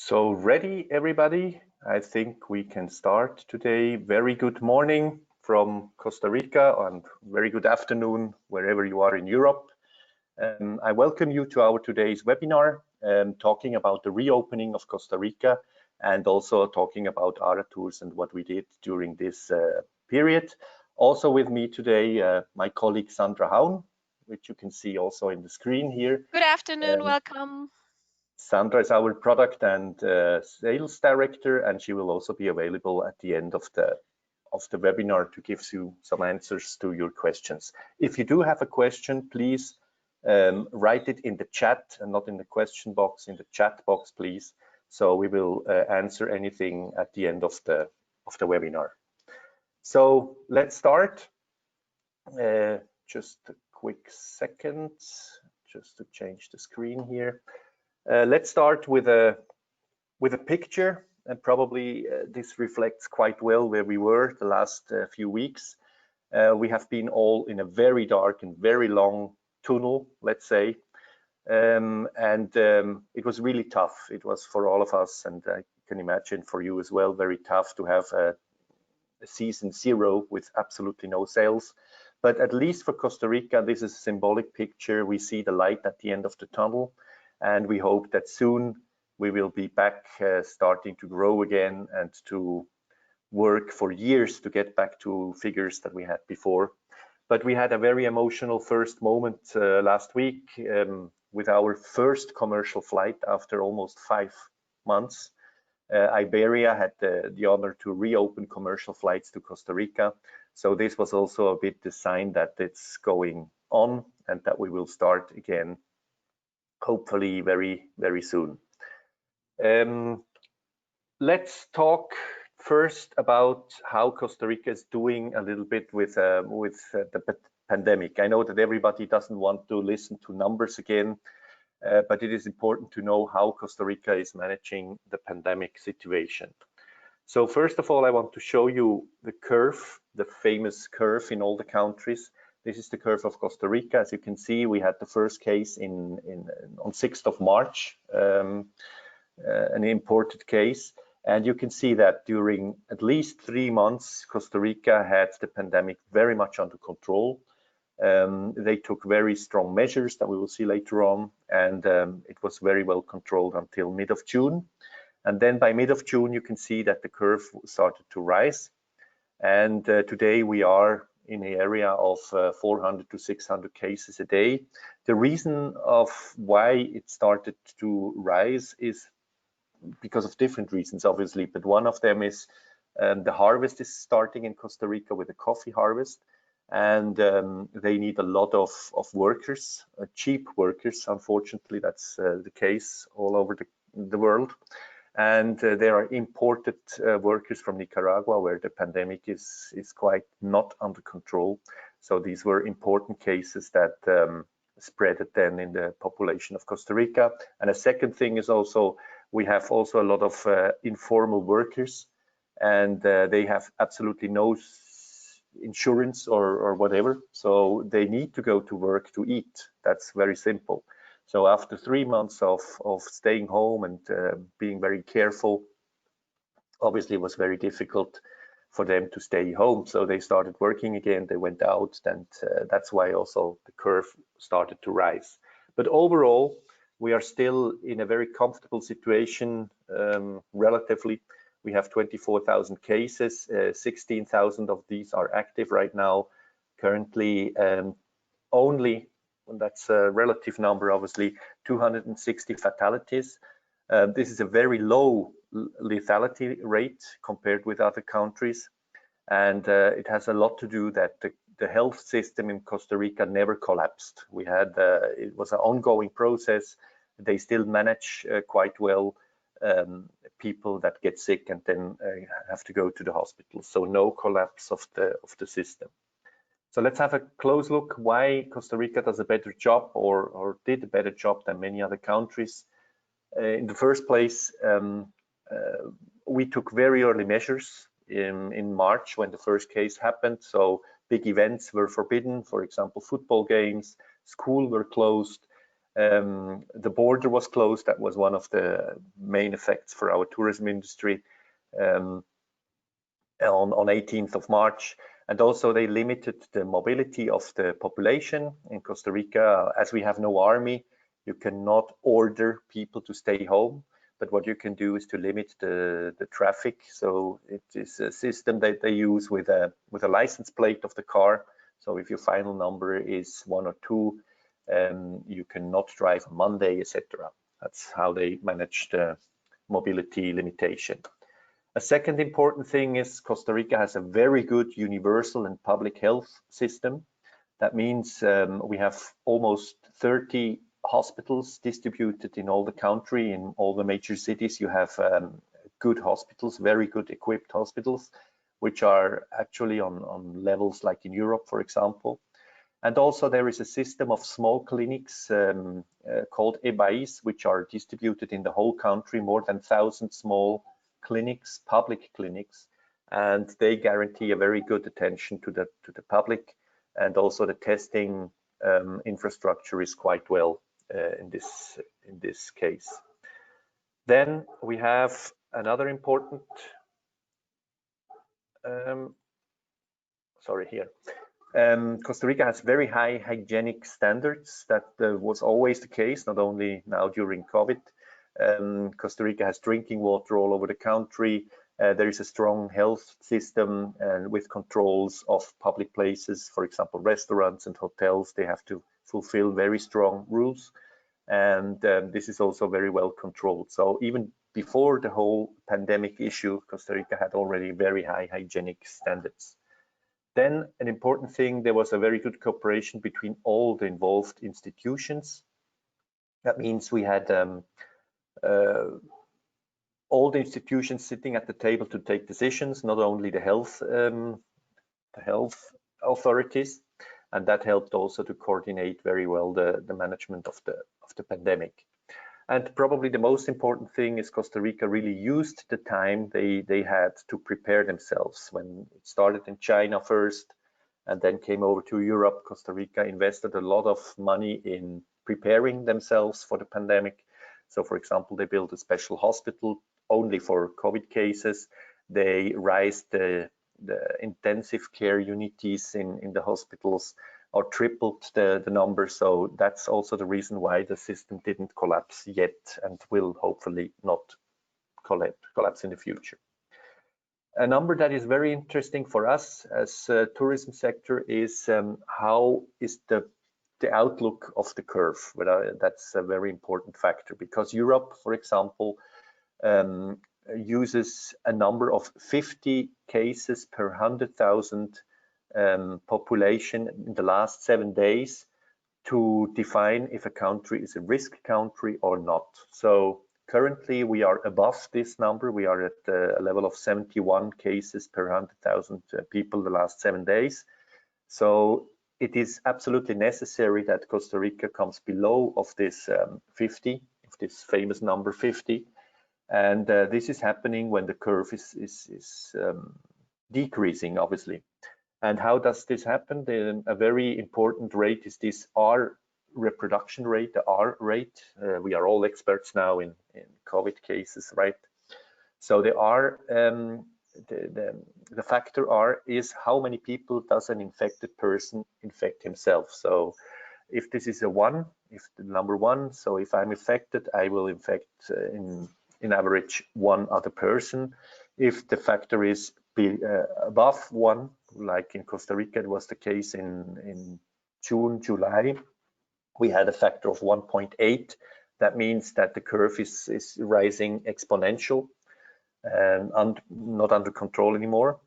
So ready, everybody? I think we can start today. Very good morning from Costa Rica and very good afternoon wherever you are in Europe. I welcome you to our today's webinar, talking about the reopening of Costa Rica and also talking about ARA Tours and what we did during this period. Also with me today, my colleague Sandra Haun, which you can see also in the screen here. Good afternoon, welcome. Sandra is our product and sales director, and she will also be available at the end of the webinar to give you some answers to your questions. If you do have a question, please write it in the chat and not in the question box, in the chat box, please. So we will answer anything at the end of the webinar. So let's start. Just a quick second, just to change the screen here. Let's start with a picture, and probably this reflects quite well where we were the last few weeks. We have been all in a very dark and very long tunnel, let's say, and it was really tough. It was for all of us, and I can imagine for you as well, very tough to have a season zero with absolutely no sales. But at least for Costa Rica, this is a symbolic picture. We see the light at the end of the tunnel. And we hope that soon we will be back starting to grow again and to work for years to get back to figures that we had before. But we had a very emotional first moment last week with our first commercial flight after almost 5 months. Iberia had the honor to reopen commercial flights to Costa Rica. So this was also a bit the sign that it's going on and that we will start again, hopefully very, very soon. Let's talk first about how Costa Rica is doing a little bit with the pandemic. I know that everybody doesn't want to listen to numbers again, but it is important to know how Costa Rica is managing the pandemic situation. So first of all, I want to show you the curve, the famous curve in all the countries. This is the curve of Costa Rica. As you can see, we had the first case on 6th of March, an imported case. And you can see that during at least 3 months, Costa Rica had the pandemic very much under control. They took very strong measures that we will see later on, and it was very well controlled until mid of June. And then by mid of June, you can see that the curve started to rise. And today we are in the area of 400 to 600 cases a day. The reason of why it started to rise is because of different reasons, obviously, but one of them is the harvest is starting in Costa Rica with a coffee harvest, and they need a lot of workers, cheap workers. Unfortunately, that's the case all over the world. And there are imported workers from Nicaragua, where the pandemic is quite not under control. So these were important cases that spread it then in the population of Costa Rica. And a second thing is also, we have also a lot of informal workers, and they have absolutely no insurance or whatever. So they need to go to work to eat. That's very simple. So after 3 months of staying home and being very careful, obviously it was very difficult for them to stay home. So they started working again, they went out, and that's why also the curve started to rise. But overall, we are still in a very comfortable situation, relatively. We have 24,000 cases, 16,000 of these are active right now. Currently, only, and that's a relative number, obviously, 260 fatalities. This is a very low lethality rate compared with other countries, and it has a lot to do that the health system in Costa Rica never collapsed. We had it was an ongoing process. They still manage quite well people that get sick and then have to go to the hospital. So no collapse of the system. So let's have a close look why Costa Rica does a better job or did a better job than many other countries. In the first place, we took very early measures in March when the first case happened. So big events were forbidden, for example, football games, schools were closed, The border was closed. That was one of the main effects for our tourism industry on 18th of March. And also they limited the mobility of the population in Costa Rica. As we have no army, you cannot order people to stay home. But what you can do is to limit the traffic. So it is a system that they use with a license plate of the car. So if your final number is 1 or 2, you cannot drive on Monday, etc. That's how they manage the mobility limitation. A second important thing is Costa Rica has a very good universal and public health system. That means we have almost 30 hospitals distributed in all the country. In all the major cities, you have good hospitals, very good equipped hospitals, which are actually on levels like in Europe, for example. And also there is a system of small clinics called EBAIS, which are distributed in the whole country, more than 1,000 small clinics, public clinics, and they guarantee a very good attention to the public, and also the testing infrastructure is quite well in this case. Then we have another important Costa Rica has very high hygienic standards. That was always the case, not only now during COVID. Costa Rica has drinking water all over the country. There is a strong health system and with controls of public places, for example, restaurants and hotels. They have to fulfill very strong rules, and this is also very well controlled. So even before the whole pandemic issue, Costa Rica had already very high hygienic standards. Then an important thing, there was a very good cooperation between all the involved institutions. That means we had all the institutions sitting at the table to take decisions, not only the health authorities, and that helped also to coordinate very well the management of the pandemic. And probably the most important thing is Costa Rica really used the time they had to prepare themselves. When it started in China first and then came over to Europe, Costa Rica invested a lot of money in preparing themselves for the pandemic. So for example, they built a special hospital only for COVID cases. They raised the intensive care unities in the hospitals, or tripled the number. So that's also the reason why the system didn't collapse yet and will hopefully not collapse in the future. A number that is very interesting for us as a tourism sector is how is the outlook of the curve. That's a very important factor, because Europe, for example, uses a number of 50 cases per 100,000 population in the last 7 days to define if a country is a risk country or not. So currently we are above this number. We are at a level of 71 cases per 100,000 people the last 7 days. So it is absolutely necessary that Costa Rica comes below of this 50, of this famous number 50. And this is happening when the curve is decreasing, obviously. And how does this happen? A very important rate is this R reproduction rate, the R rate. We are all experts now in COVID cases, right? So the R, the factor R is how many people does an infected person infect himself. So if this is a 1, if the number 1, so if I'm infected, I will infect in average 1 other person. If the factor is above 1, like in Costa Rica, it was the case in June, July, we had a factor of 1.8. That means that the curve is rising exponential and not under control anymore.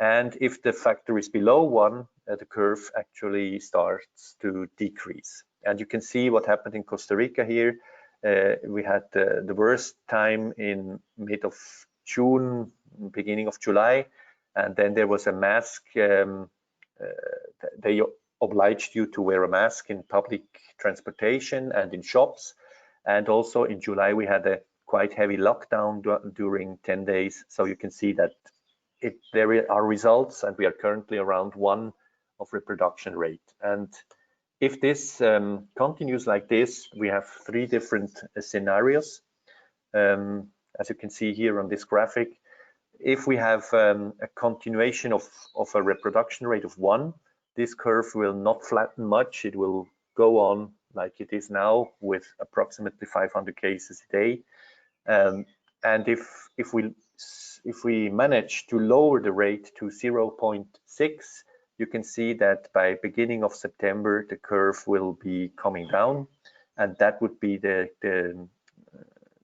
And if the factor is below 1, the curve actually starts to decrease. And you can see what happened in Costa Rica here. We had the worst time in mid of June, beginning of July, and then there was a mask. They obliged you to wear a mask in public transportation and in shops. And also in July, we had a quite heavy lockdown during 10 days. So you can see that there are results, and we are currently around 1 of reproduction rate. And If this continues like this, we have three different scenarios. As you can see here on this graphic, if we have a continuation of a reproduction rate of 1, this curve will not flatten much. It will go on like it is now with approximately 500 cases a day. And if we manage to lower the rate to 0.6, you can see that by beginning of September, the curve will be coming down, and that would be the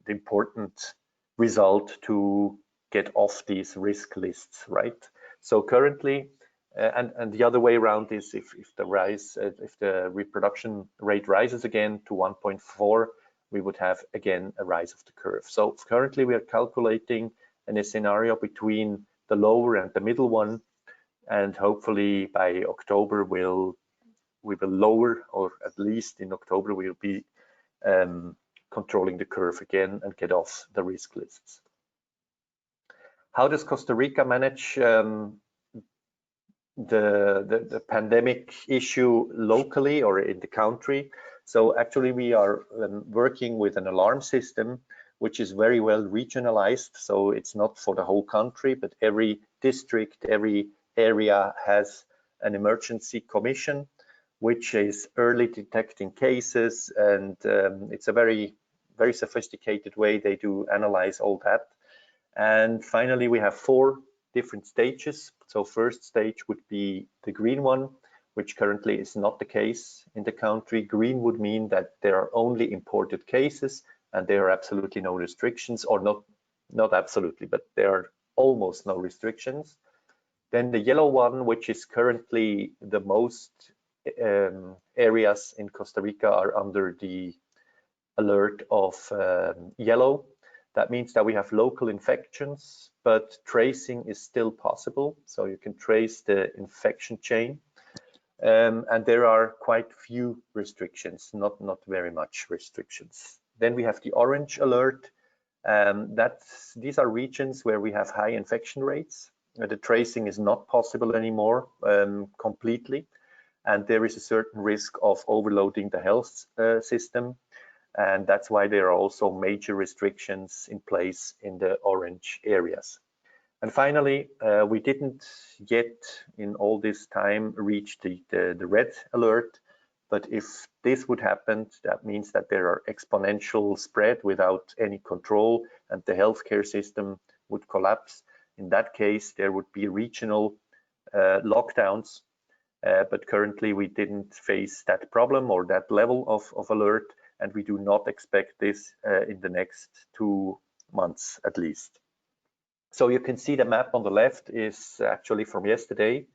important result to get off these risk lists, right? So currently, and the other way around is if the reproduction rate rises again to 1.4, we would have again a rise of the curve. So currently we are calculating in a scenario between the lower and the middle one, and hopefully by October we will lower, or at least in October we'll be controlling the curve again and get off the risk lists. How does Costa Rica manage the pandemic issue locally or in the country? So actually we are working with an alarm system which is very well regionalized. So it's not for the whole country, but every district, every area has an emergency commission which is early detecting cases, and it's a very sophisticated way they do analyze all that. And finally we have 4 different stages. So first stage would be the green one, which currently is not the case in the country. Green would mean that there are only imported cases and there are absolutely no restrictions, or not absolutely, but there are almost no restrictions. Then the yellow one, which is currently the most areas in Costa Rica are under the alert of yellow. That means that we have local infections, but tracing is still possible. So you can trace the infection chain. And there are quite few restrictions, not very much restrictions. Then we have the orange alert. These are regions where we have high infection rates. The tracing is not possible anymore completely. And there is a certain risk of overloading the health system. And that's why there are also major restrictions in place in the orange areas. And finally, we didn't yet in all this time reach the red alert. But if this would happen, that means that there are exponential spread without any control and the healthcare system would collapse. In that case, there would be regional lockdowns. But currently we didn't face that problem or that level of alert, and we do not expect this in the next 2 months at least. So you can see the map on the left is actually from yesterday.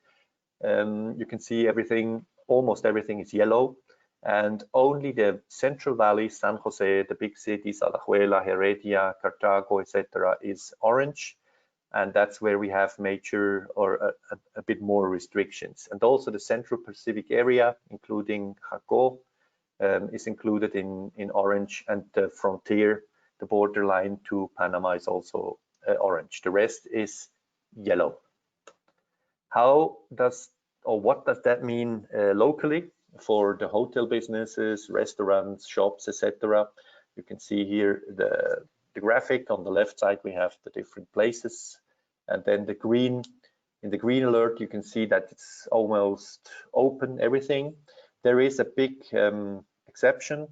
You can see everything, almost everything is yellow, and only the Central Valley, San Jose, the big cities, Alajuela, Heredia, Cartago, etc. is orange. And that's where we have major or a bit more restrictions. And also the Central Pacific area, including Jaco, is included in orange, and the frontier, the borderline to Panama is also orange. The rest is yellow. What does that mean locally for the hotel businesses, restaurants, shops, etc.? You can see here the graphic. On the left side we have the different places, and then in the green alert you can see that it's almost open, everything. There is a big exception.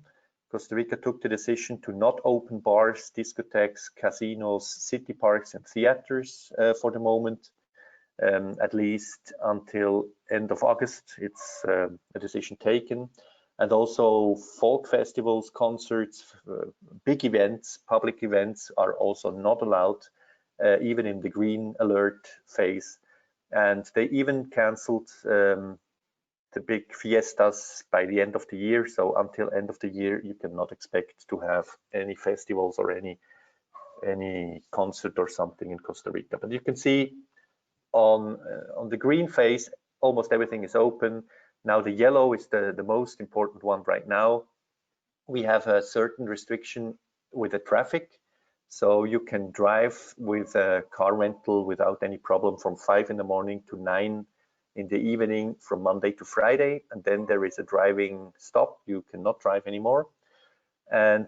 Costa Rica took the decision to not open bars, discotheques, casinos, city parks and theaters for the moment, at least until end of August. It's a decision taken. And also folk festivals, concerts, big events, public events are also not allowed, even in the green alert phase. And they even canceled the big fiestas by the end of the year. So until end of the year, you cannot expect to have any festivals or any concert or something in Costa Rica. But you can see on the green phase, almost everything is open. Now the yellow is the most important one right now. We have a certain restriction with the traffic. So you can drive with a car rental without any problem from 5 in the morning to 9 in the evening from Monday to Friday, and then there is a driving stop. You cannot drive anymore. And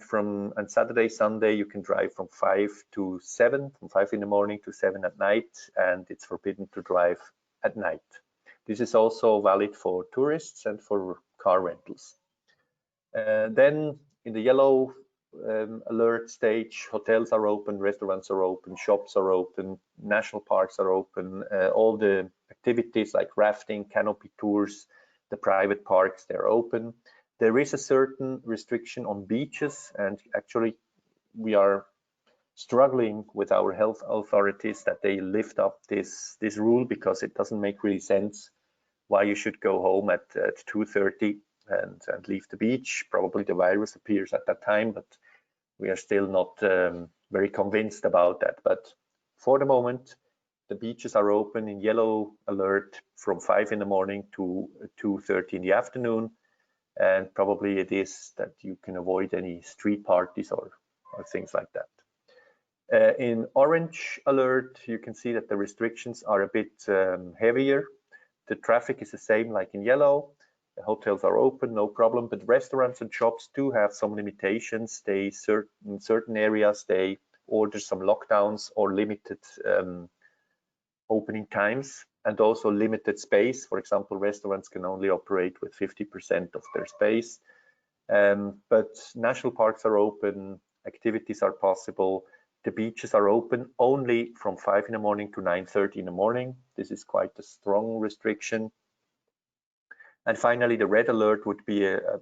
on Saturday, Sunday, you can drive from 5 to 7, from 5 in the morning to 7 at night, and it's forbidden to drive at night. This is also valid for tourists and for car rentals. Then in the yellow alert stage, hotels are open, restaurants are open, shops are open, national parks are open, all the activities like rafting, canopy tours, the private parks, they're open. There is a certain restriction on beaches, and actually we are struggling with our health authorities that they lift up this rule, because it doesn't make really sense why you should go home at 2:30 and leave the beach. Probably the virus appears at that time, but we are still not very convinced about that. But for the moment, the beaches are open in yellow alert from 5 in the morning to 2:30 in the afternoon, and probably it is that you can avoid any street parties or things like that. In orange alert, you can see that the restrictions are a bit heavier. The traffic is the same like in yellow. The hotels are open, no problem, but restaurants and shops do have some limitations. In certain areas, they order some lockdowns or limited opening times, and also limited space. For example, restaurants can only operate with 50% of their space. But national parks are open, activities are possible. The beaches are open only from 5 in the morning to 9:30 in the morning. This is quite a strong restriction. And finally, the red alert would be a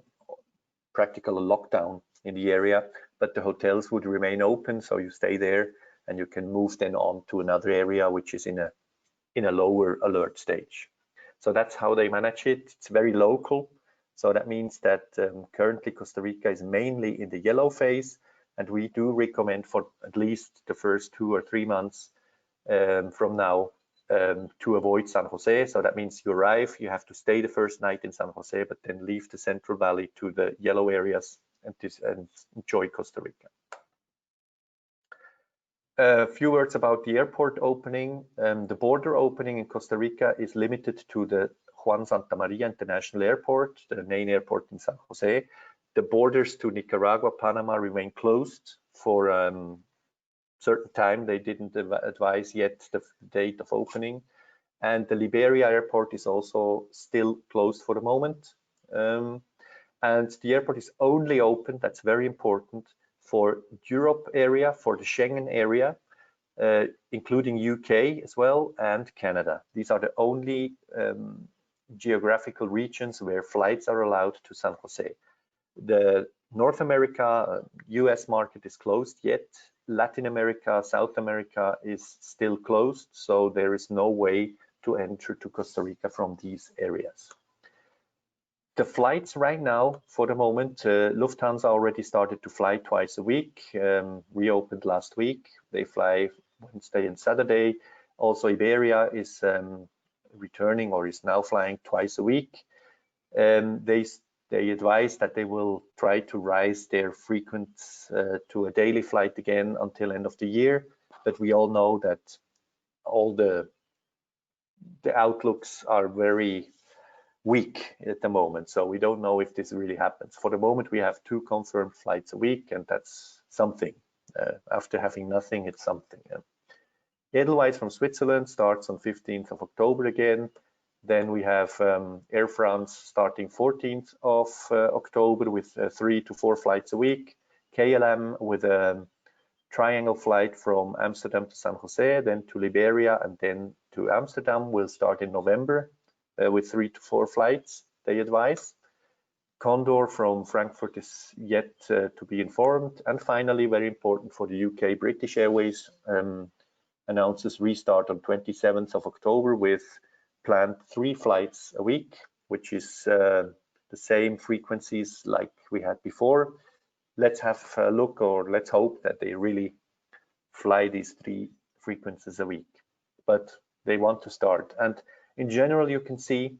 practical lockdown in the area, but the hotels would remain open, so you stay there and you can move then on to another area which is in a lower alert stage. So that's how they manage it. It's very local. So that means that currently Costa Rica is mainly in the yellow phase, and we do recommend for at least the first 2 or 3 months from now to avoid San Jose. So that means you arrive, you have to stay the first night in San Jose, but then leave the Central Valley to the yellow areas and enjoy Costa Rica. A few words about the airport opening. The border opening in Costa Rica is limited to the Juan Santa Maria International Airport, the main airport in San Jose. The borders to Nicaragua, Panama remain closed for certain time. They didn't advise yet the date of opening. And the Liberia airport is also still closed for the moment. And the airport is only open, that's very important, for Europe area, for the Schengen area, including UK as well, and Canada. These are the only geographical regions where flights are allowed to San Jose. The North America, US market is closed yet. Latin America, South America is still closed, so there is no way to enter to Costa Rica from these areas. The flights right now, for the moment, Lufthansa already started to fly twice a week, reopened last week. They fly Wednesday and Saturday. Also, Iberia is returning or is now flying twice a week. They advise that they will try to rise their frequency to a daily flight again until end of the year, but we all know that all the outlooks are very weak at the moment, so we don't know if this really happens. For the moment, we have 2 confirmed flights a week, and that's something. After having nothing, it's something. Edelweiss from Switzerland starts on 15th of October again. Then we have Air France starting 14th of October with 3 to 4 flights a week. KLM with a triangle flight from Amsterdam to San Jose, then to Liberia, and then to Amsterdam will start in November with 3 to 4 flights, they advise. Condor from Frankfurt is yet to be informed. And finally, very important for the UK, British Airways announces restart on 27th of October with planned 3 flights a week, which is the same frequencies like we had before. Let's have a look, or let's hope that they really fly these 3 frequencies a week, but they want to start. And in general, you can see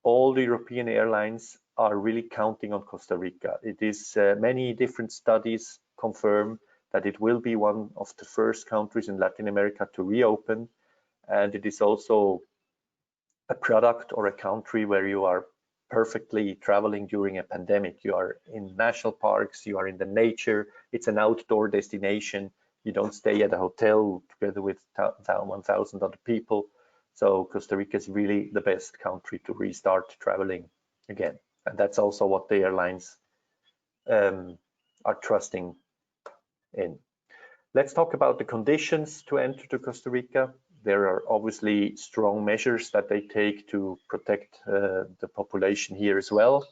all the European airlines are really counting on Costa Rica. It is many different studies confirm that it will be one of the first countries in Latin America to reopen, and it is also a product or a country where you are perfectly traveling during a pandemic. You are in national parks, you are in the nature, it's an outdoor destination. You don't stay at a hotel together with 1,000 other people. So Costa Rica is really the best country to restart traveling again. And that's also what the airlines are trusting in. Let's talk about the conditions to enter to Costa Rica. There are obviously strong measures that they take to protect the population here as well.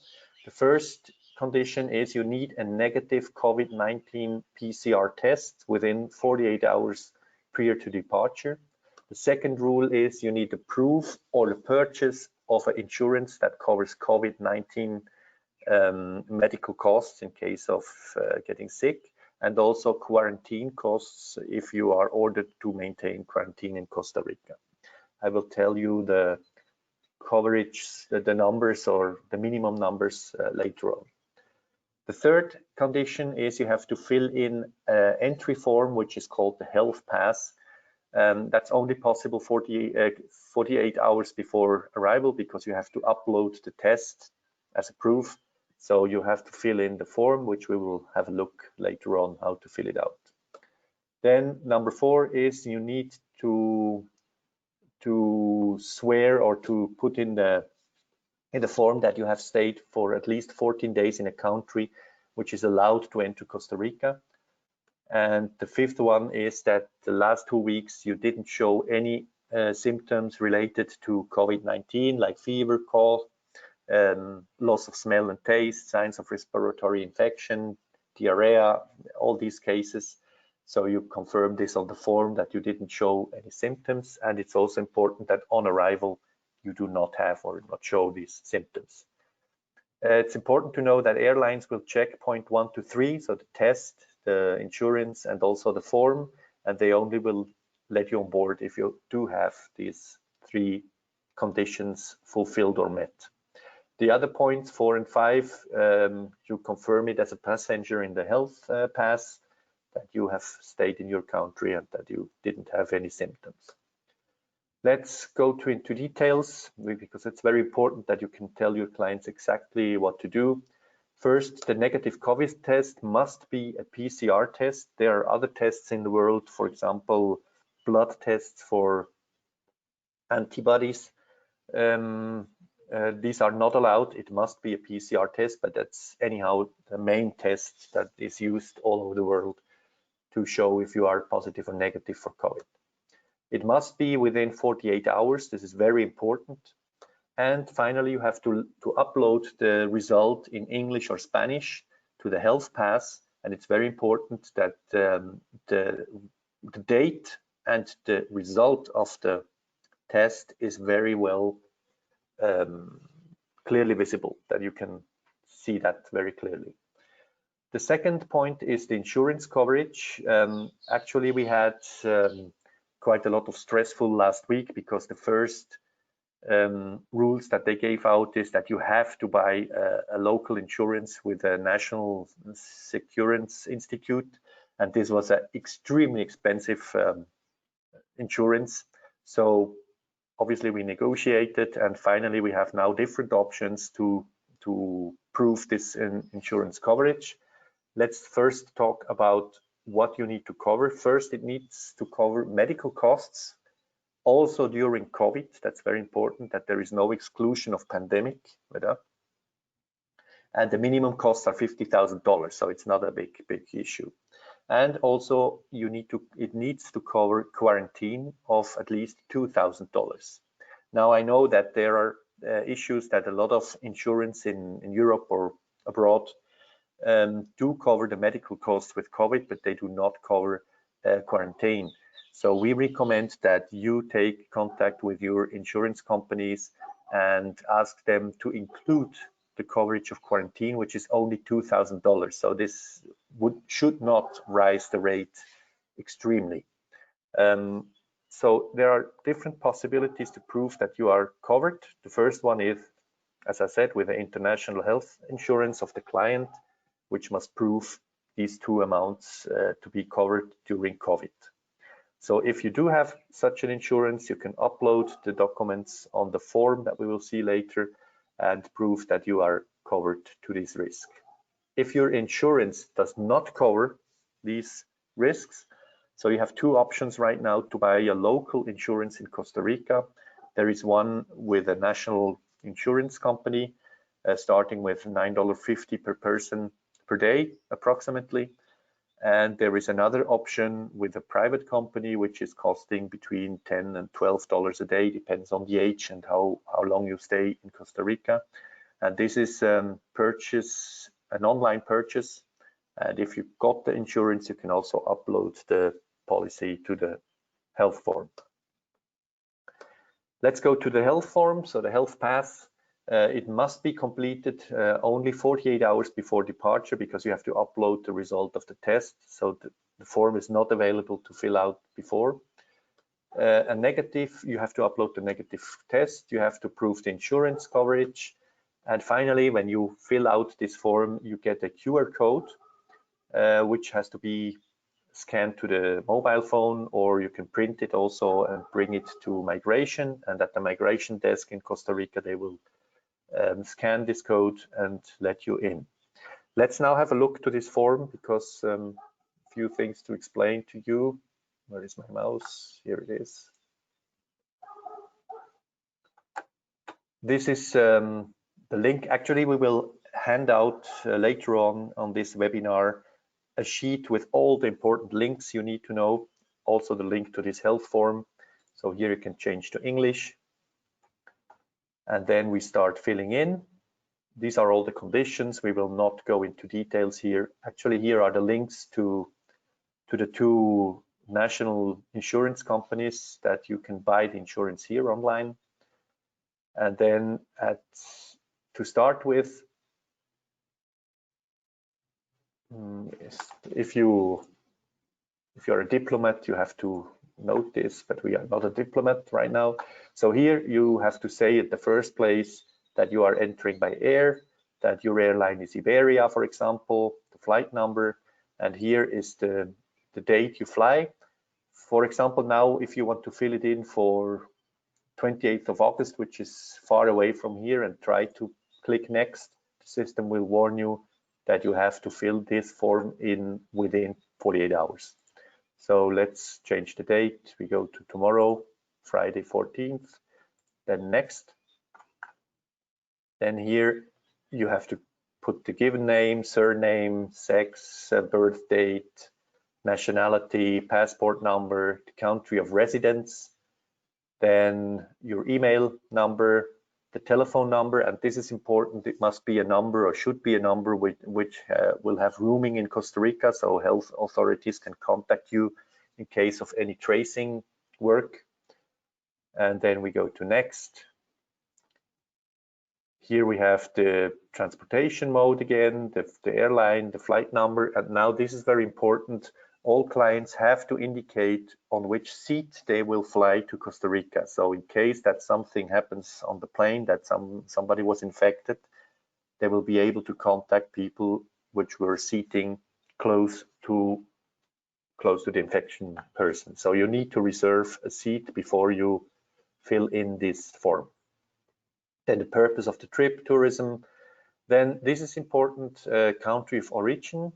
The first condition is you need a negative COVID-19 PCR test within 48 hours prior to departure. The second rule is you need the proof or the purchase of an insurance that covers COVID-19 medical costs in case of getting sick, and also quarantine costs if you are ordered to maintain quarantine in Costa Rica. I will tell you the coverage, the numbers or the minimum numbers later on. The third condition is you have to fill in an entry form, which is called the health pass. That's only possible 48 hours before arrival, because you have to upload the test as a proof. So you have to fill in the form, which we will have a look later on how to fill it out. Then number 4 is you need to swear or to put in the form that you have stayed for at least 14 days in a country which is allowed to enter Costa Rica. And the 5th one is that the last 2 weeks you didn't show any symptoms related to COVID-19, like fever, cough, loss of smell and taste, signs of respiratory infection, diarrhea, all these cases. So you confirm this on the form that you didn't show any symptoms, and it's also important that on arrival you do not have or not show these symptoms. It's important to know that airlines will check point 1 to 3, so the test, the insurance, and also the form, and they only will let you on board if you do have these 3 conditions fulfilled or met. The other points 4 and 5, you confirm it as a passenger in the health pass, that you have stayed in your country and that you didn't have any symptoms. Let's go into details, because it's very important that you can tell your clients exactly what to do. First, the negative COVID test must be a PCR test. There are other tests in the world, for example, blood tests for antibodies. These are not allowed. It must be a PCR test, but that's anyhow the main test that is used all over the world to show if you are positive or negative for COVID. It must be within 48 hours. This is very important. And finally, you have to upload the result in English or Spanish to the health pass. And it's very important that the date and the result of the test is very well clearly visible, that you can see that very clearly. The second point is the insurance coverage. Actually, we had quite a lot of stressful last week, because the first rules that they gave out is that you have to buy a local insurance with a National Securance Institute, and this was an extremely expensive insurance. So obviously we negotiated, and finally we have now different options to prove this insurance coverage. Let's first talk about what you need to cover. First, it needs to cover medical costs, also during COVID. That's very important, that there is no exclusion of pandemic. And the minimum costs are $50,000, so it's not a big issue. And also it needs to cover quarantine of at least $2,000. Now I know that there are issues that a lot of insurance in Europe or abroad do cover the medical costs with COVID, but they do not cover quarantine. So we recommend that you take contact with your insurance companies and ask them to include the coverage of quarantine, which is only $2,000. So this should not rise the rate extremely. So there are different possibilities to prove that you are covered. The first one is, as I said, with the international health insurance of the client, which must prove these 2 amounts to be covered during COVID. So if you do have such an insurance, you can upload the documents on the form that we will see later and prove that you are covered to this risk. If your insurance does not cover these risks, so you have two options right now to buy a local insurance in Costa Rica. There is one with a national insurance company, starting with $9.50 per person per day, approximately. And there is another option with a private company, which is costing between $10 and $12 a day, depends on the age and how long you stay in Costa Rica. And this is an online purchase. And if you got the insurance, you can also upload the policy to the health form. Let's go to the health form. So the health pass, it must be completed only 48 hours before departure, because you have to upload the result of the test. So the form is not available to fill out before. A negative, you have to upload the negative test. You have to prove the insurance coverage. And finally, when you fill out this form, you get a QR code, which has to be scanned to the mobile phone, or you can print it also and bring it to migration. And at the migration desk in Costa Rica, they will scan this code and let you in. Let's now have a look to this form, because a few things to explain to you. Where is my mouse? Here it is. This is the link. Actually, we will hand out later on this webinar a sheet with all the important links you need to know, also the link to this health form. So here you can change to English. And then we start filling in. These are all the conditions. We will not go into details here. Actually, here are the links to the two national insurance companies that you can buy the insurance here online. And then to start with, if you're a diplomat, you have to note this, but we are not a diplomat right now. So here you have to say at the first place that you are entering by air, that your airline is Iberia, for example, the flight number, and here is the date you fly. For example, now if you want to fill it in for 28th of August, which is far away from here, and try to click next, the system will warn you that you have to fill this form in within 48 hours. So let's change the date. We go to tomorrow, Friday 14th, then next. Then here you have to put the given name, surname, sex, birth date, nationality, passport number, the country of residence, then your email number, the telephone number, and this is important. It must be a number, or should be a number, which will have roaming in Costa Rica, so health authorities can contact you in case of any tracing work. And then we go to next. Here we have the transportation mode again, the airline, the flight number, and now this is very important. All clients have to indicate on which seat they will fly to Costa Rica. So in case that something happens on the plane, that somebody was infected, they will be able to contact people which were seating close to the infection person. So you need to reserve a seat before you fill in this form. Then the purpose of the trip, tourism. Then this is important, country of origin.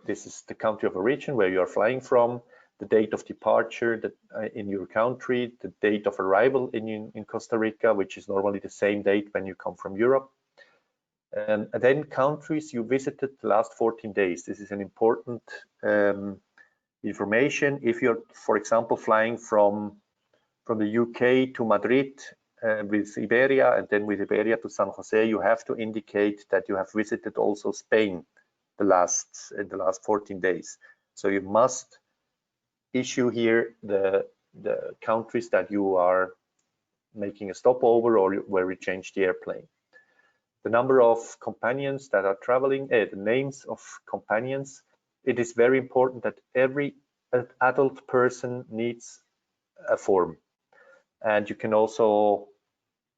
This is the country of origin where you are flying from, the date of departure in your country, the date of arrival in Costa Rica, which is normally the same date when you come from Europe. And then countries you visited the last 14 days. This is an important information. If you're, for example, flying from the UK to Madrid with Iberia, and then with Iberia to San Jose, you have to indicate that you have visited also Spain in the last 14 days. So you must issue here the countries that you are making a stopover, or where we change the airplane. The number of companions that are traveling, the names of companions. It is very important that every adult person needs a form. And you can also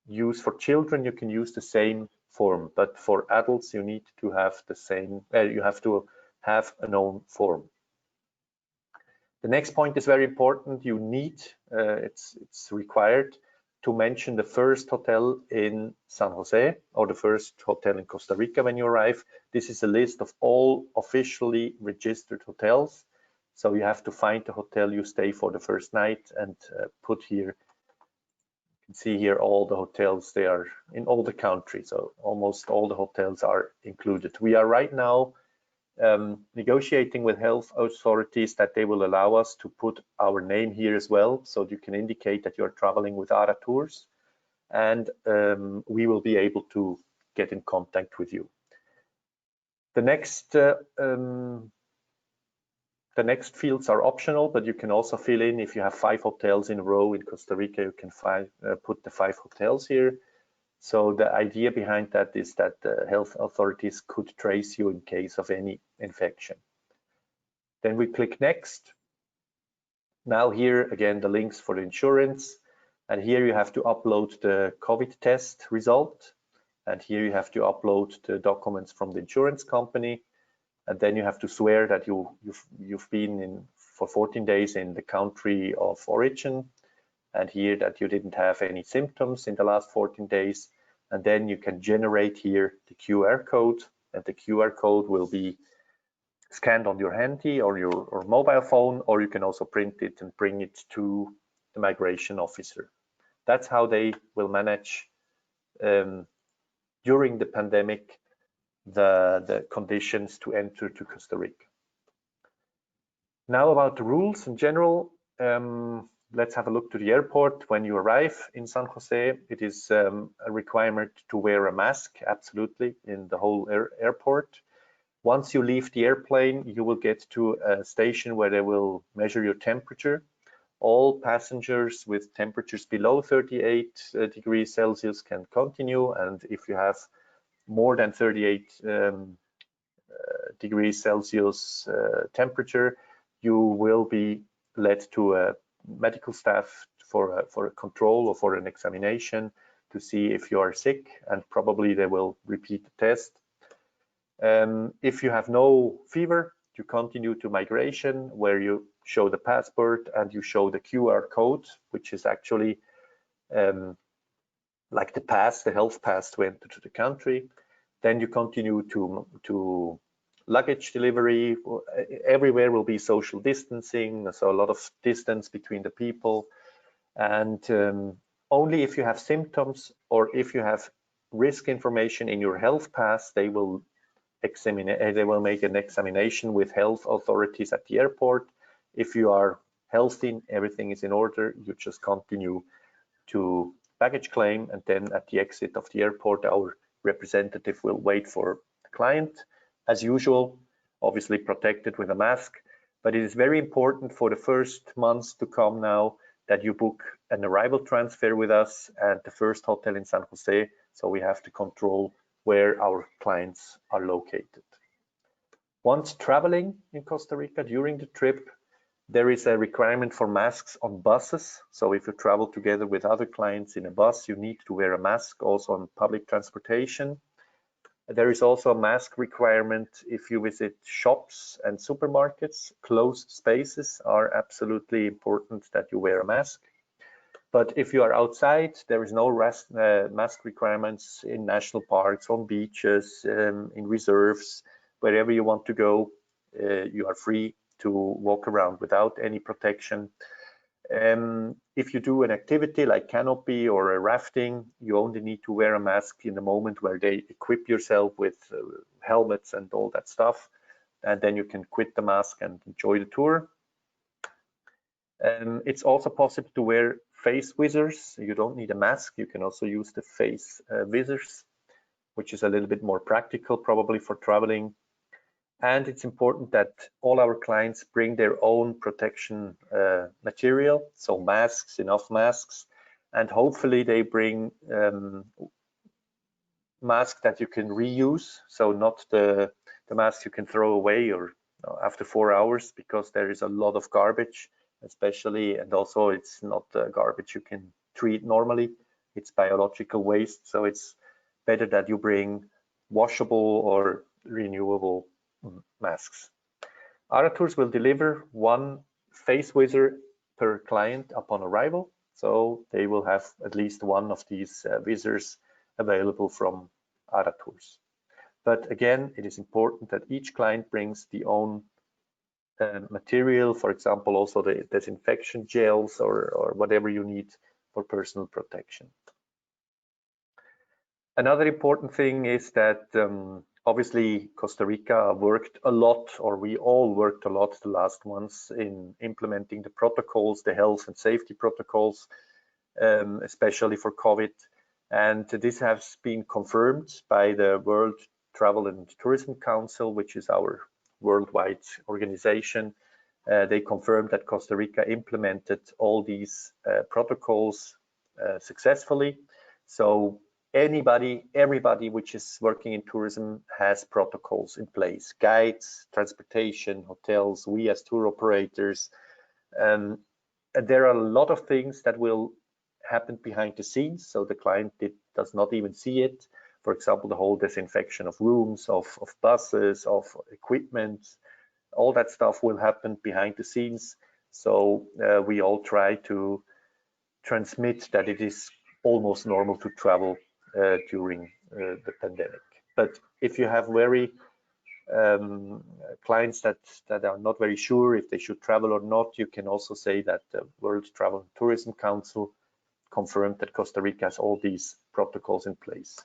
use, for children, you can use the same form, but for adults, you need to have the same, you have to have a known form. The next point is very important. You need, it's required to mention the first hotel in San Jose or the first hotel in Costa Rica when you arrive. This is a list of all officially registered hotels. So you have to find the hotel you stay for the first night and put here. You can see here all the hotels. They are in all the countries. So almost all the hotels are included. We are right now negotiating with health authorities that they will allow us to put our name here as well, so you can indicate that you're traveling with ARA Tours, and we will be able to get in contact with you. The next fields are optional, but you can also fill in if you have 5 hotels in a row in Costa Rica. You can put the 5 hotels here. So the idea behind that is that the health authorities could trace you in case of any infection. Then we click next. Now here again the links for the insurance, and here you have to upload the COVID test result, and here you have to upload the documents from the insurance company, and then you have to swear that you've been for 14 days in the country of origin, and here that you didn't have any symptoms in the last 14 days. And then you can generate here the QR code, and the QR code will be scanned on your handy or your mobile phone, or you can also print it and bring it to the migration officer. That's how they will manage during the pandemic the conditions to enter to Costa Rica. Now about the rules in general. Let's have a look to the airport. When you arrive in San Jose, it is a requirement to wear a mask, absolutely, in the whole airport. Once you leave the airplane, you will get to a station where they will measure your temperature. All passengers with temperatures below 38 degrees Celsius can continue, and if you have more than 38 degrees Celsius temperature, you will be led to a medical staff for a control or for an examination to see if you are sick, and probably they will repeat the test. If you have no fever, you continue to migration, where you show the passport and you show the QR code, which is actually like the pass, the health pass to enter to the country. Then you continue to luggage delivery. Everywhere will be social distancing, so a lot of distance between the people, and only if you have symptoms or if you have risk information in your health pass, they will make an examination with health authorities at the airport. If you are healthy, everything is in order, you just continue to baggage claim, and then at the exit of the airport, our representative will wait for the client. As usual, obviously protected with a mask, but it is very important for the first months to come now that you book an arrival transfer with us at the first hotel in San Jose, so we have to control where our clients are located. Once traveling in Costa Rica during the trip, there is a requirement for masks on buses. So if you travel together with other clients in a bus, you need to wear a mask also on public transportation. There is also a mask requirement if you visit shops and supermarkets. Closed spaces are absolutely important that you wear a mask. But if you are outside, there is no mask requirements in national parks, on beaches, in reserves, wherever you want to go. You are free to walk around without any protection. If you do an activity like canopy or a rafting, you only need to wear a mask in the moment where they equip yourself with helmets and all that stuff, and then you can quit the mask and enjoy the tour. It's also possible to wear face visors. You don't need a mask, you can also use the face visors, which is a little bit more practical probably for traveling. And it's important that all our clients bring their own protection material, so masks, enough masks, and hopefully they bring masks that you can reuse, so not the masks you can throw away or after 4 hours, because there is a lot of garbage, especially, and also it's not garbage you can treat normally, it's biological waste, so it's better that you bring washable or renewable masks. ARA Tours will deliver one face visor per client upon arrival. So they will have at least one of these visors available from ARA Tours. But again, it is important that each client brings the own material, for example, also the disinfection gels or whatever you need for personal protection. Another important thing is that obviously Costa Rica worked a lot, or we all worked a lot the last months in implementing the protocols, the health and safety protocols, especially for COVID. And this has been confirmed by the World Travel and Tourism Council, which is our worldwide organization. They confirmed that Costa Rica implemented all these protocols successfully. So everybody which is working in tourism has protocols in place: guides, transportation, hotels, we as tour operators. And there are a lot of things that will happen behind the scenes, so the client does not even see it. For example, the whole disinfection of rooms, of buses, of equipment, all that stuff will happen behind the scenes. So we all try to transmit that it is almost normal to travel during the pandemic. But if you have very clients that are not very sure if they should travel or not, you can also say that the World Travel and Tourism Council confirmed that Costa Rica has all these protocols in place.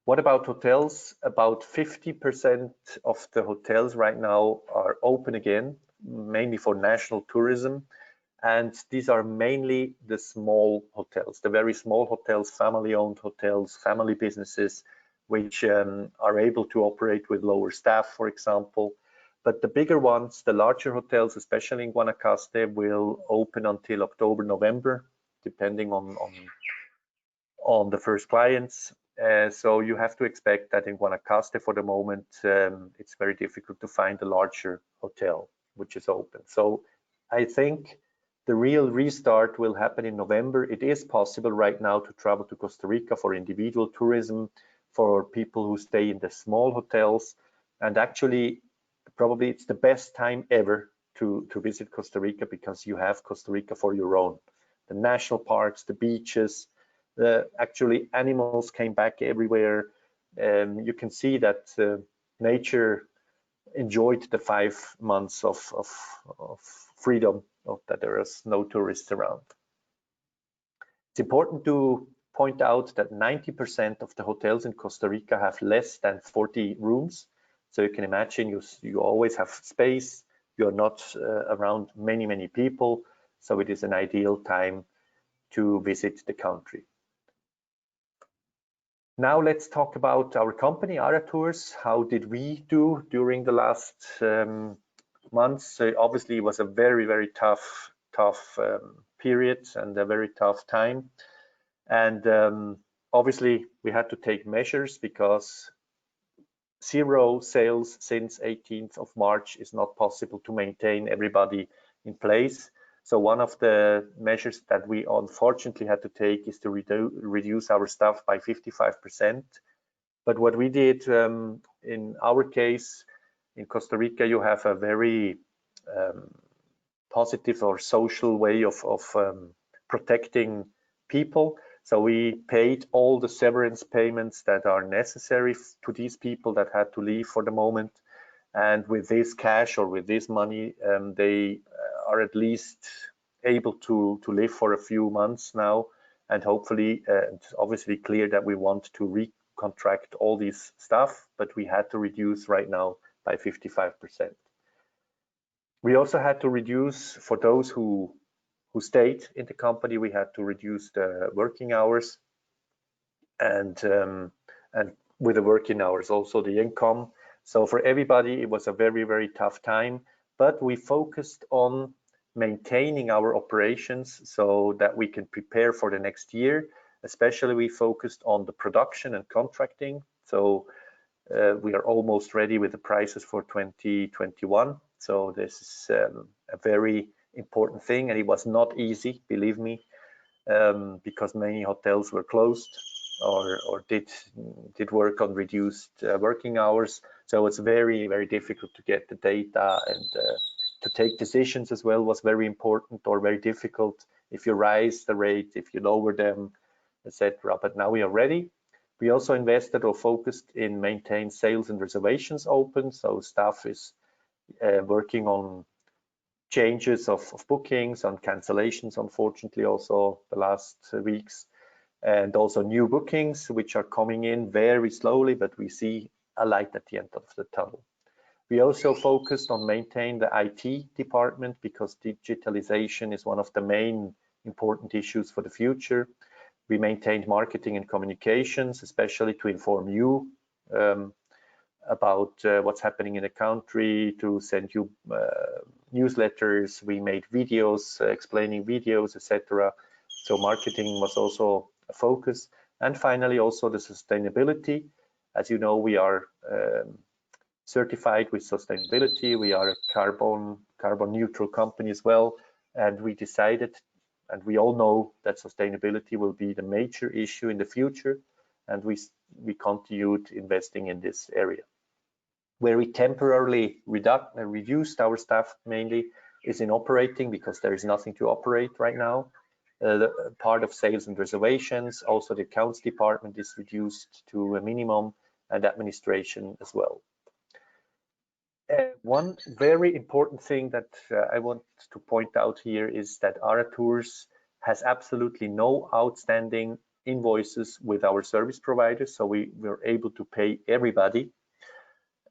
What about hotels? About 50% of the hotels right now are open again, mainly for national tourism. And these are mainly the small hotels, the very small hotels, family-owned hotels, family businesses, which are able to operate with lower staff, for example. But the bigger ones, the larger hotels, especially in Guanacaste, will open until October, November, depending on the first clients. So you have to expect that in Guanacaste, for the moment, it's very difficult to find a larger hotel which is open. So I think the real restart will happen in November. It is possible right now to travel to Costa Rica for individual tourism, for people who stay in the small hotels. And actually, probably it's the best time ever to visit Costa Rica, because you have Costa Rica for your own. The national parks, the beaches, actually animals came back everywhere. You can see that nature enjoyed the 5 months of freedom, that there is no tourists around. It's important to point out that 90% of the hotels in Costa Rica have less than 40 rooms. So you can imagine you always have space. You're not around many people. So it is an ideal time to visit the country. Now let's talk about our company, ARA Tours. How did we do during the last months? So obviously, it was a very tough period and a very tough time. And obviously, we had to take measures, because 0 sales since 18th of March is not possible to maintain everybody in place. So one of the measures that we unfortunately had to take is to reduce our staff by 55%. But what we did in our case, in Costa Rica, you have a very positive or social way of protecting people. So we paid all the severance payments that are necessary to these people that had to leave for the moment. And with this cash, or with this money, they are at least able to live for a few months now. And hopefully, it's obviously clear that we want to recontract all these stuff, but we had to reduce right now by 55%. We also had to reduce, for those who stayed in the company, we had to reduce the working hours, and with the working hours also the income. So for everybody, it was a very tough time, but we focused on maintaining our operations so that we can prepare for the next year. Especially, we focused on the production and contracting. So we are almost ready with the prices for 2021. So this is a very important thing, and it was not easy, believe me, because many hotels were closed or did work on reduced working hours. So it's very difficult to get the data and to take decisions as well was very important or very difficult. If you rise the rate, if you lower them, etc. But now we are ready. We also invested or focused in maintain sales and reservations open. So staff is working on changes of bookings, on cancellations, unfortunately, also the last weeks, and also new bookings, which are coming in very slowly, but we see a light at the end of the tunnel. We also focused on maintaining the IT department because digitalization is one of the main important issues for the future. We maintained marketing and communications, especially to inform you about what's happening in the country, to send you newsletters. We made videos, explaining videos, etc. So marketing was also a focus. And finally, also the sustainability. As you know, we are certified with sustainability. We are a carbon neutral company as well. And we decided, and we all know that sustainability will be the major issue in the future. And we continued investing in this area. Where we temporarily reduced our staff mainly is in operating, because there is nothing to operate right now. The part of sales and reservations, also the accounts department is reduced to a minimum, and administration as well. One very important thing that I want to point out here is that ARA Tours has absolutely no outstanding invoices with our service providers, so we were able to pay everybody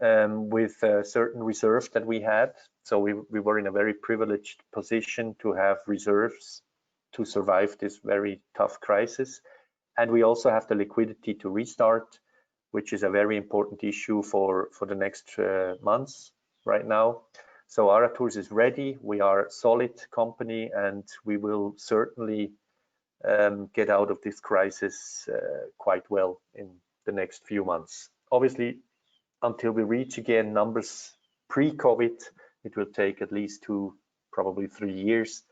with certain reserves that we had. So we were in a very privileged position to have reserves to survive this very tough crisis. And we also have the liquidity to restart, which is a very important issue for the next months right now. So ARA Tours is ready. We are a solid company, and we will certainly get out of this crisis quite well in the next few months. Obviously, until we reach again numbers pre-COVID, it will take at least 2, probably 3 years.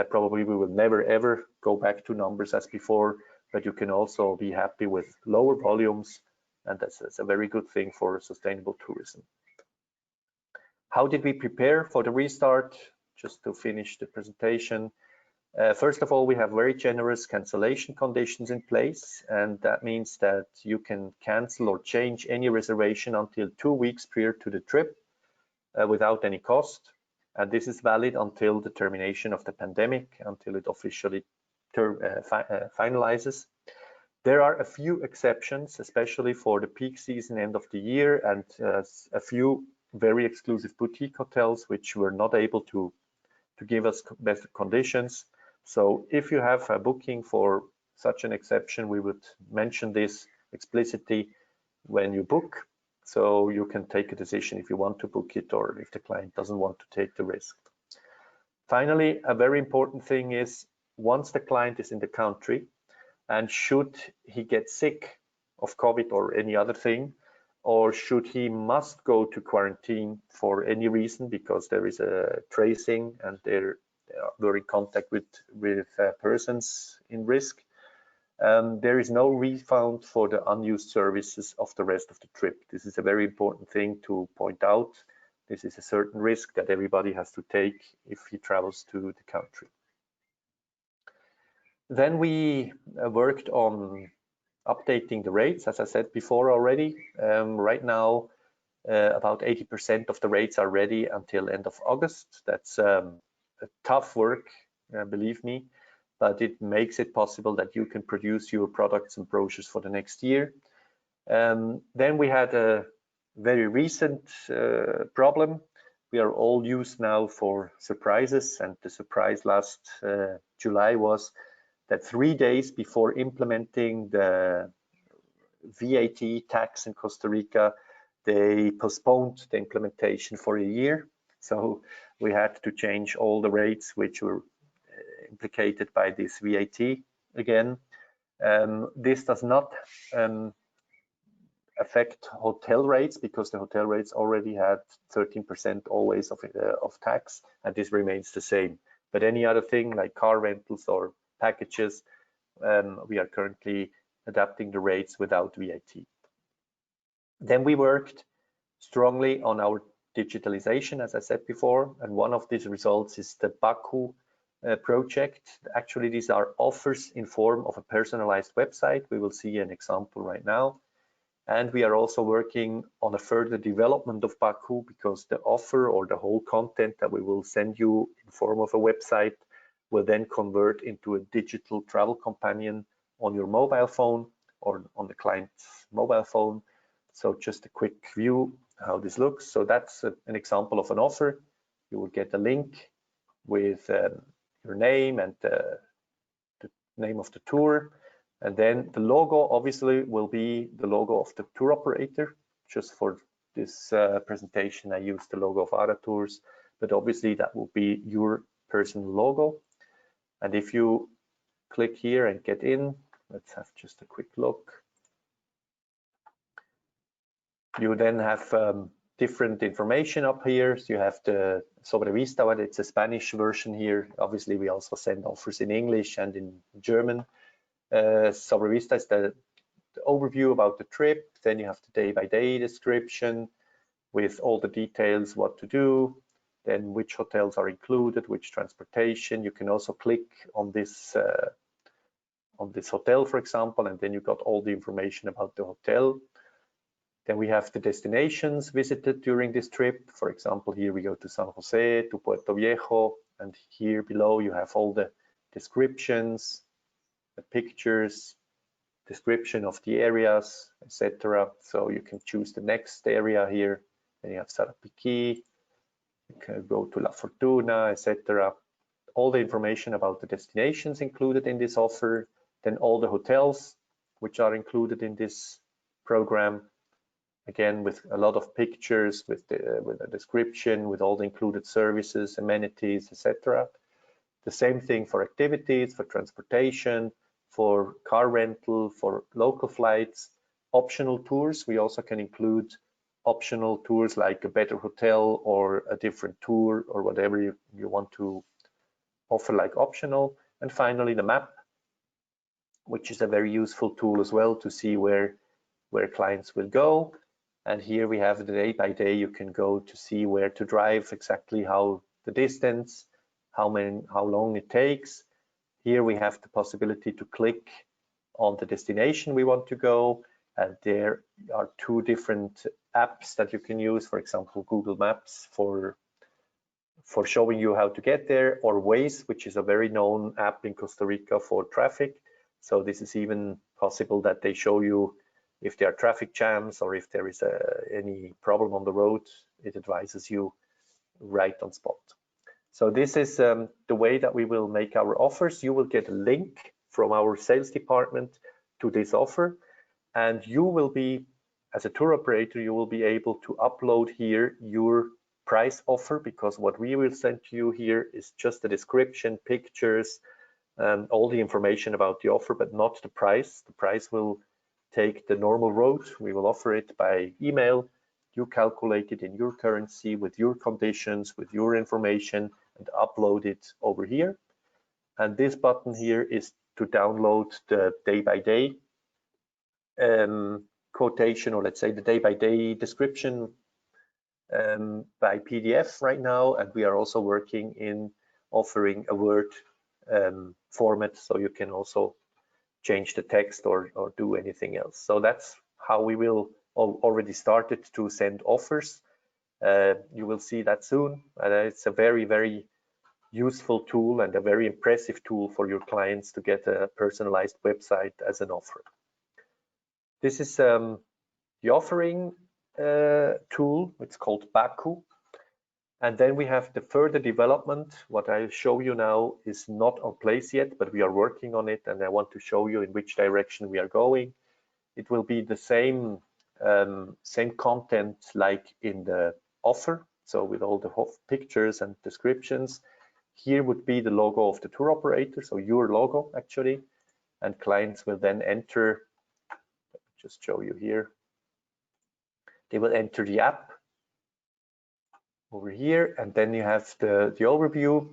Probably we will never ever go back to numbers as before, but you can also be happy with lower volumes, and that's a very good thing for sustainable tourism. How did we prepare for the restart? Just to finish the presentation. First of all, we have very generous cancellation conditions in place, and that means that you can cancel or change any reservation until 2 weeks prior to the trip without any cost. And this is valid until the termination of the pandemic, until it officially finalizes. There are a few exceptions, especially for the peak season end of the year, and a few very exclusive boutique hotels which were not able to give us better conditions. So if you have a booking for such an exception, we would mention this explicitly when you book, so you can take a decision if you want to book it or if the client doesn't want to take the risk. Finally, a very important thing is, once the client is in the country, and should he get sick of COVID or any other thing, or should he must go to quarantine for any reason because there is a tracing and they are in contact with persons in risk, there is no refund for the unused services of the rest of the trip. This is a very important thing to point out. This is a certain risk that everybody has to take if he travels to the country. Then we worked on updating the rates, as I said before already. Right now, about 80% of the rates are ready until end of August. That's a tough work, believe me, but it makes it possible that you can produce your products and brochures for the next year. Then we had a very recent problem. We are all used now for surprises, and the surprise last July was that 3 days before implementing the VAT tax in Costa Rica, they postponed the implementation for a year. So we had to change all the rates which were implicated by this VAT again. This does not affect hotel rates, because the hotel rates already had 13% always of tax, and this remains the same. But any other thing like car rentals or packages, we are currently adapting the rates without VAT. Then we worked strongly on our digitalization, as I said before, and one of these results is the Baku project. Actually, these are offers in form of a personalized website. We will see an example right now. And we are also working on a further development of Baku, because the offer or the whole content that we will send you in form of a website will then convert into a digital travel companion on your mobile phone or on the client's mobile phone. So just a quick view how this looks. So that's an example of an offer. You will get a link with your name and the name of the tour. And then the logo obviously will be the logo of the tour operator. Just for this presentation, I used the logo of ARA Tours, but obviously that will be your personal logo. And if you click here and get in, let's have just a quick look. You then have different information up here. So you have the Sobrevista, but it's a Spanish version here. Obviously, we also send offers in English and in German. Sobrevista is the overview about the trip. Then you have the day-by-day description with all the details, what to do, then which hotels are included, which transportation. You can also click on this hotel, for example, and then you got all the information about the hotel. Then we have the destinations visited during this trip. For example, here we go to San Jose, to Puerto Viejo, and here below you have all the descriptions, the pictures, description of the areas, etc. So you can choose the next area here. Then you have Sarapiquí, you can go to La Fortuna, etc. All the information about the destinations included in this offer, then all the hotels which are included in this program. Again, with a lot of pictures, with a description, with all the included services, amenities, etc. The same thing for activities, for transportation, for car rental, for local flights, optional tours. We also can include optional tours like a better hotel or a different tour or whatever you want to offer like optional. And finally, the map, which is a very useful tool as well to see where clients will go. And here we have the day by day. You can go to see where to drive, exactly how the distance, how long it takes. Here we have the possibility to click on the destination we want to go, and there are two different apps that you can use. For example, Google Maps for showing you how to get there, or Waze, which is a very known app in Costa Rica for traffic. So this is even possible that they show you if there are traffic jams or if there is any problem on the road. It advises you right on spot. So this is the way that we will make our offers. You will get a link from our sales department to this offer, and you will be, as a tour operator, you will be able to upload here your price offer, because what we will send to you here is just the description, pictures, all the information about the offer, but not the price. The price will take the normal route. We will offer it by email. You calculate it in your currency with your conditions, with your information, and upload it over here. And this button here is to download the day-by-day quotation, or let's say the day-by-day description by PDF right now. And we are also working in offering a Word format, so you can also change the text or do anything else. So that's how we will already started to send offers. You will see that soon. It's a very, very useful tool and a very impressive tool for your clients to get a personalized website as an offer. This is the offering tool. It's called Baku. And then we have the further development. What I show you now is not in place yet, but we are working on it, and I want to show you in which direction we are going. It will be the same content like in the offer, so with all the pictures and descriptions. Here would be the logo of the tour operator, so your logo actually, and clients will then enter. Let me just show you here. They will enter the app over here, and then you have the overview.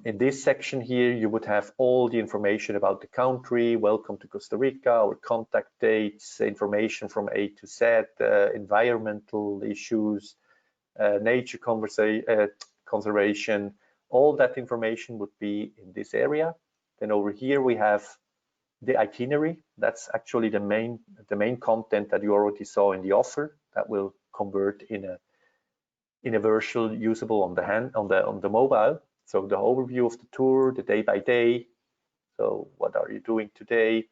In this section here, you would have all the information about the country, welcome to Costa Rica, our contact dates, information from A to Z, environmental issues, nature conservation, all that information would be in this area. Then over here we have the itinerary. That's actually the main content that you already saw in the offer that will convert in a virtual usable on the mobile. So the overview of the tour, the day by day. So what are you doing today,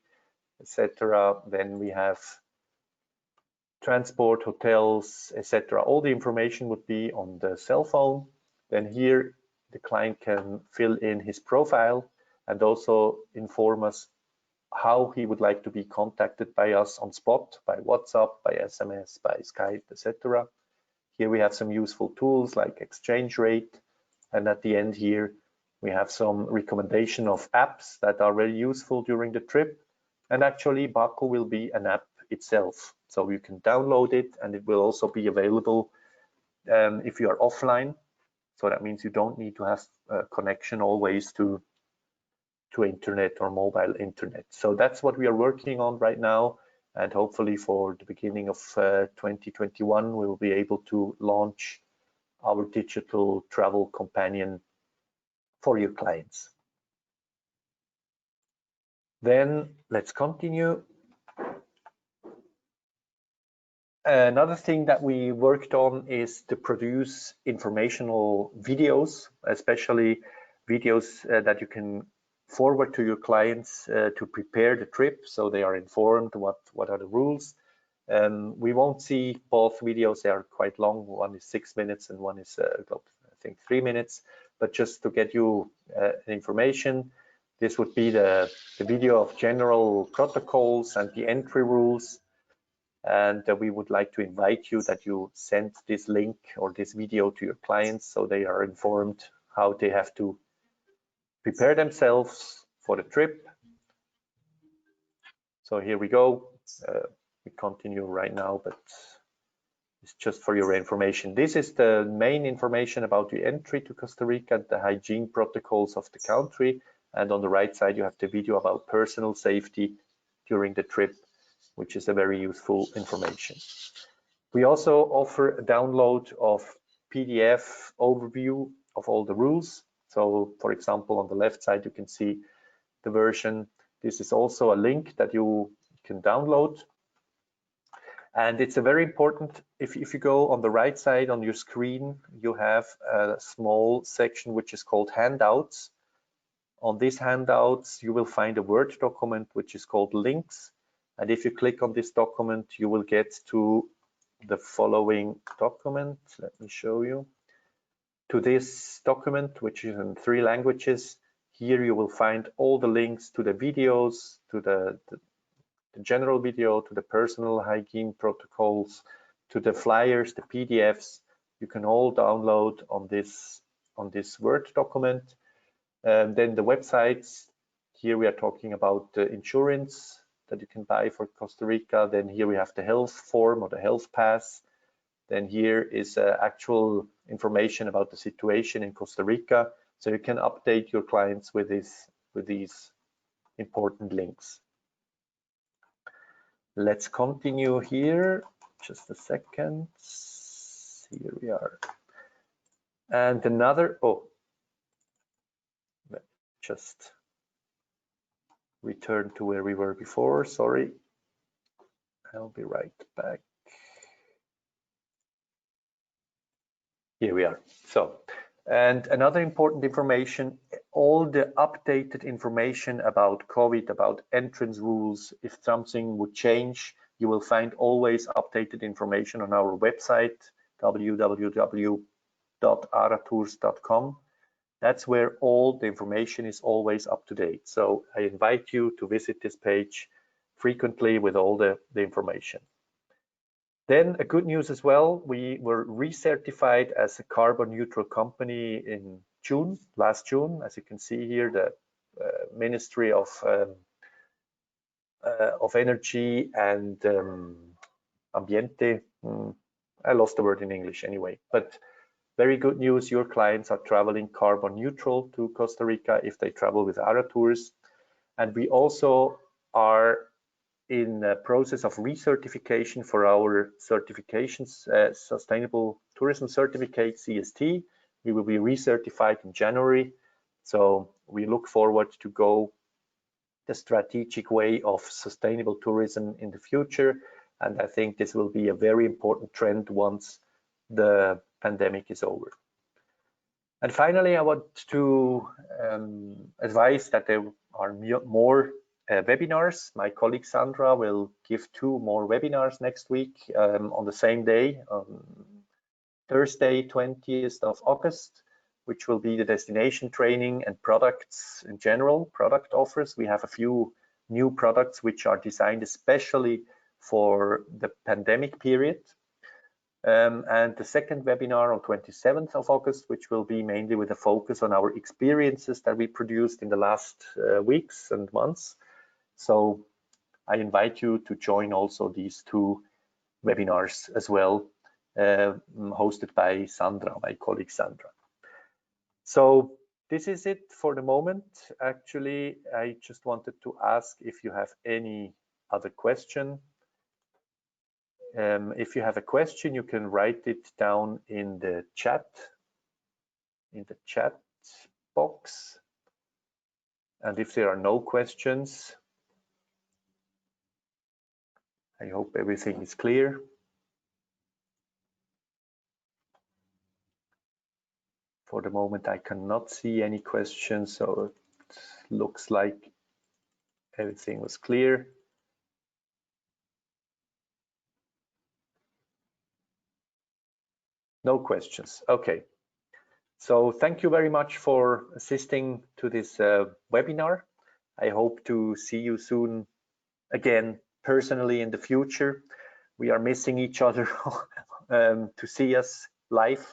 etc. Then we have transport, hotels, etc. All the information would be on the cell phone. Then here the client can fill in his profile and also inform us how he would like to be contacted by us on spot, by WhatsApp, by SMS, by Skype, etc. Here we have some useful tools like exchange rate, and at the end here we have some recommendation of apps that are very useful during the trip. And actually Baco will be an app itself, so you can download it, and it will also be available if you are offline. So that means you don't need to have a connection always to internet or mobile internet. So that's what we are working on right now, and hopefully for the beginning of 2021 we will be able to launch our digital travel companion for your clients. Then let's continue. Another thing that we worked on is to produce informational videos, especially videos that you can forward to your clients to prepare the trip, so they are informed what are the rules. We won't see both videos, they are quite long. One is 6 minutes and one is I think 3 minutes, but just to get you information, this would be the video of general protocols and the entry rules. And we would like to invite you that you send this link or this video to your clients so they are informed how they have to prepare themselves for the trip. So here we go. We continue right now, but it's just for your information. This is the main information about the entry to Costa Rica, the hygiene protocols of the country. And on the right side, you have the video about personal safety during the trip, which is a very useful information. We also offer a download of PDF overview of all the rules. So for example, on the left side, you can see the version. This is also a link that you can download. And it's a very important, if you go on the right side on your screen, you have a small section which is called handouts. On these handouts, you will find a Word document which is called links. And if you click on this document, you will get to the following document. Let me show you. To this document, which is in 3 languages. Here you will find all the links to the videos, to the general video, to the personal hygiene protocols, to the flyers, the PDFs. You can all download on this Word document. Then the websites. Here we are talking about the insurance that you can buy for Costa Rica. Then here we have the health form or the health pass. Then here is actual information about the situation in Costa Rica. So you can update your clients with these important links. Let's continue here. Just a second. Here we are. And another, let me just return to where we were before. Sorry. I'll be right back. Here we are. So, and another important information, all the updated information about COVID, about entrance rules, if something would change, you will find always updated information on our website, www.aratours.com. That's where all the information is always up to date. So I invite you to visit this page frequently with all the information. Then a good news as well, we were recertified as a carbon neutral company in June, last June. As you can see here, the Ministry of Energy and Ambiente, I lost the word in English anyway, but very good news, your clients are traveling carbon neutral to Costa Rica if they travel with ARA Tours. And we also are in the process of recertification for our certifications, Sustainable Tourism Certificate, CST. We will be recertified in January. So we look forward to go the strategic way of sustainable tourism in the future. And I think this will be a very important trend once the pandemic is over. And finally, I want to advise that there are more webinars. My colleague Sandra will give 2 more webinars next week on the same day, on Thursday, 20th of August, which will be the destination training and products in general, product offers. We have a few new products which are designed especially for the pandemic period. And the second webinar on 27th of August, which will be mainly with a focus on our experiences that we produced in the last weeks and months. So I invite you to join also these 2 webinars as well, hosted by Sandra, my colleague Sandra. So this is it for the moment. Actually, I just wanted to ask if you have any other question. If you have a question, you can write it down in the chat box. And if there are no questions, I hope everything is clear. For the moment, I cannot see any questions, so it looks like everything was clear. No questions. Okay. So thank you very much for assisting to this webinar. I hope to see you soon again personally in the future. We are missing each other to see us live.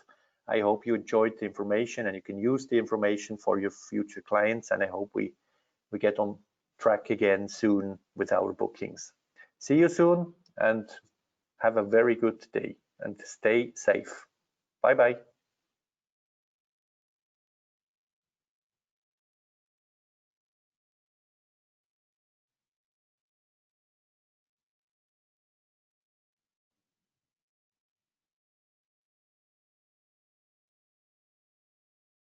I hope you enjoyed the information and you can use the information for your future clients, and I hope we get on track again soon with our bookings. See you soon and have a very good day and stay safe. Bye-bye.